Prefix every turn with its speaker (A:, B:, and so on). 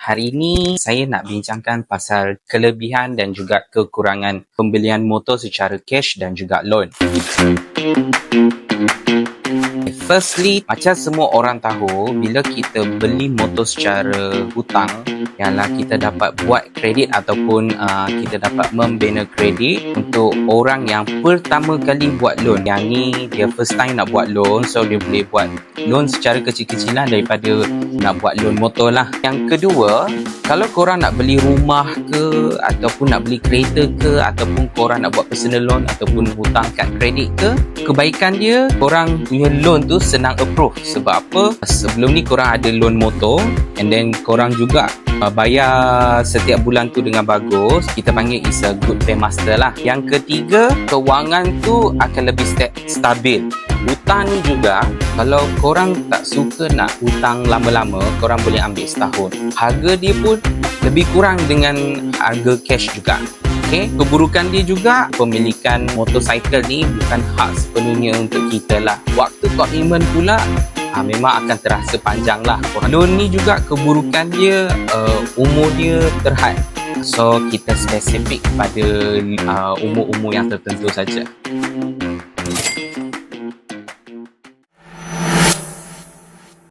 A: Hari ini saya nak bincangkan pasal kelebihan dan juga kekurangan pembelian motor secara cash dan juga loan. Firstly, macam semua orang tahu, bila kita beli motor secara hutang, ialah kita dapat buat kredit ataupun kita dapat membina kredit untuk orang yang pertama kali buat loan. Yang ni dia first time nak buat loan, so dia boleh buat loan secara kecil-kecilan daripada nak buat loan motor lah. Yang kedua, kalau korang nak beli rumah ke, ataupun nak beli kereta ke, ataupun korang nak buat personal loan ataupun hutang kad kredit ke, kebaikan dia korang punya loan tu senang approve. Sebab apa? Sebelum ni korang ada loan motor, and then korang juga bayar setiap bulan tu dengan bagus. Kita panggil is a good paymaster lah. Yang ketiga, kewangan tu akan lebih stabil. Hutang ni juga, kalau korang tak suka nak hutang lama-lama, korang boleh ambil setahun. Harga dia pun lebih kurang dengan harga cash juga. Okay. Keburukan dia juga, pemilikan motorcycle ni bukan hak sepenuhnya untuk kita lah. Waktu komitmen pula memang akan terasa panjang lah. Loan ni juga keburukan dia, umur dia terhad. So kita spesifik pada umur-umur yang tertentu saja.